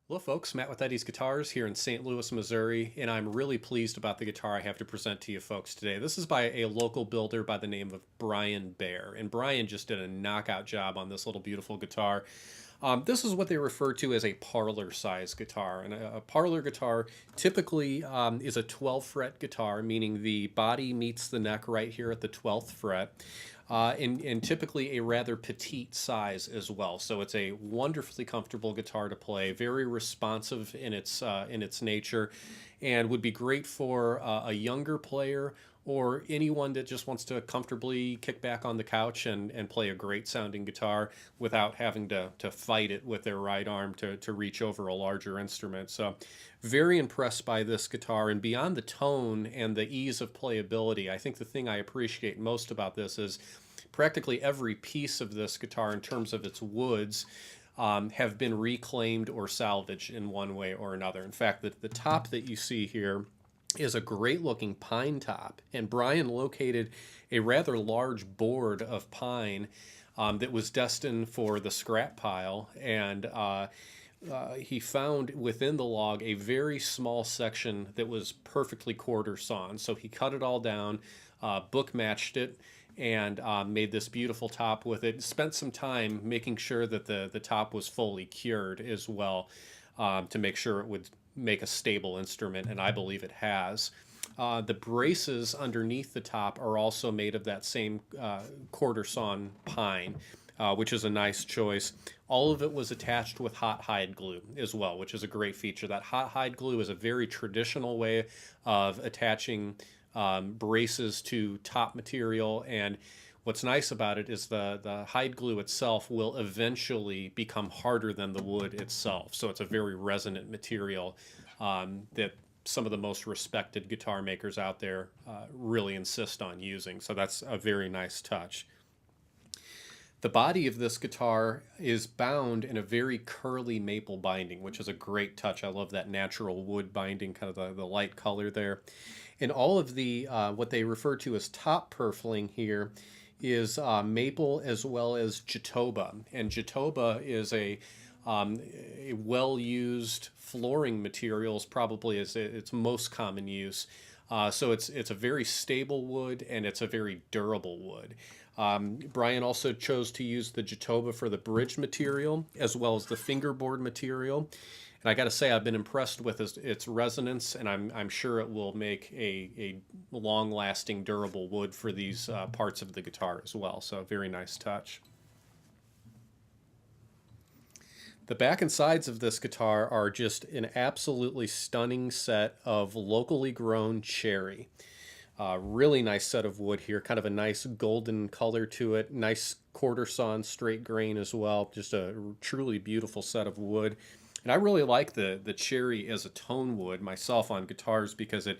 Hello, folks. Matt with Eddie's Guitars here in St. Louis, Missouri, and I'm really pleased about the guitar I have to present to you folks today. This is by a local builder by the name of Brian Bear, and Brian just did a knockout job on this little beautiful guitar. This is what they refer to as a parlor size guitar, and a parlor guitar typically is a 12 fret guitar, meaning the body meets the neck right here at the 12th fret. And typically a rather petite size as well. So it's a wonderfully comfortable guitar to play, very responsive in its nature, and would be great for a younger player or anyone that just wants to comfortably kick back on the couch and play a great sounding guitar without having to fight it with their right arm to reach over a larger instrument. So very impressed by this guitar, and beyond the tone and the ease of playability, I think the thing I appreciate most about this is practically every piece of this guitar in terms of its woods have been reclaimed or salvaged in one way or another. In fact, the top that you see here is a great looking pine top, and Brian located a rather large board of pine that was destined for the scrap pile, and he found within the log a very small section that was perfectly quarter sawn. So he cut it all down, book matched it, and made this beautiful top with it. Spent some time making sure that the top was fully cured as well, to make sure it would make a stable instrument, and I believe it has. The braces underneath the top are also made of that same quarter sawn pine, which is a nice choice. All of it was attached with hot hide glue as well, which is a great feature. That hot hide glue is a very traditional way of attaching braces to top material, and what's nice about it is the hide glue itself will eventually become harder than the wood itself. So it's a very resonant material that some of the most respected guitar makers out there really insist on using. So that's a very nice touch. The body of this guitar is bound in a very curly maple binding, which is a great touch. I love that natural wood binding, kind of the light color there. And all of the, what they refer to as top purfling here is maple as well as jatoba. And jatoba is a well-used flooring materials, probably is its most common use. So it's a very stable wood, and it's a very durable wood. Brian also chose to use the jatoba for the bridge material as well as the fingerboard material. And I got to say, I've been impressed with its resonance, and I'm sure it will make a long-lasting, durable wood for these parts of the guitar as well. So, very nice touch. The back and sides of this guitar are just an absolutely stunning set of locally grown cherry. Really nice set of wood here, kind of a nice golden color to it, nice quarter sawn straight grain as well. Just a truly beautiful set of wood. And I really like the cherry as a tone wood myself on guitars, because it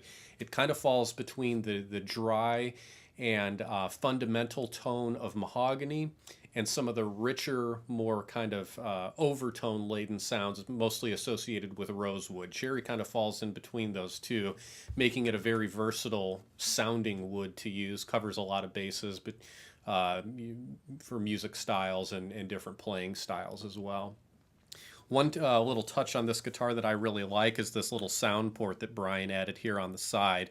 kind of falls between the dry and fundamental tone of mahogany and some of the richer, more kind of overtone laden sounds mostly associated with rosewood. Cherry kind of falls in between those two, making it a very versatile sounding wood to use. Covers a lot of bases, but for music styles and different playing styles as well. One little touch on this guitar that I really like is this little sound port that Brian added here on the side.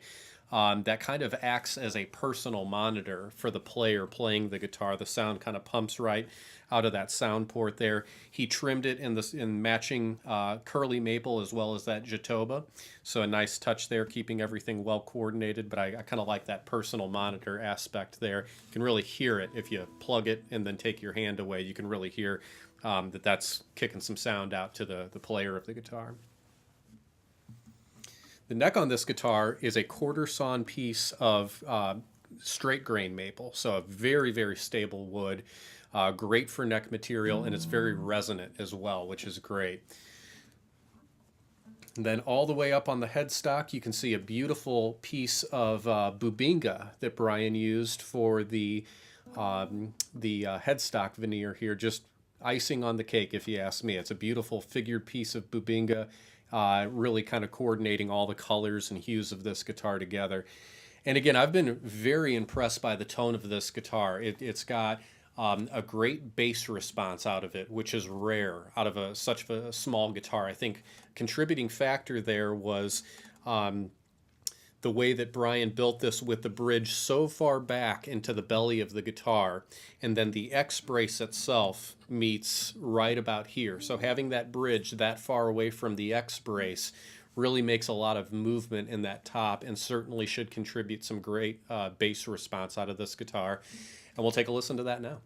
That kind of acts as a personal monitor for the player playing the guitar. The sound kind of pumps right out of that sound port there. He trimmed it in matching curly maple as well as that jatoba. So a nice touch there, keeping everything well coordinated, but I kind of like that personal monitor aspect there. You can really hear it if you plug it and then take your hand away. You can really hear that's kicking some sound out to the player of the guitar. The neck on this guitar is a quarter sawn piece of straight grain maple, so a very, very stable wood, great for neck material, and it's very resonant as well, which is great. And then all the way up on the headstock, you can see a beautiful piece of bubinga that Brian used for the headstock veneer here, just icing on the cake, if you ask me. It's a beautiful figured piece of bubinga, really kind of coordinating all the colors and hues of this guitar together. And again, I've been very impressed by the tone of this guitar. It's got a great bass response out of it, which is rare out of such a small guitar. I think contributing factor there was the way that Brian built this with the bridge so far back into the belly of the guitar, and then the X brace itself meets right about here. So having that bridge that far away from the X brace really makes a lot of movement in that top, and certainly should contribute some great bass response out of this guitar. And we'll take a listen to that now.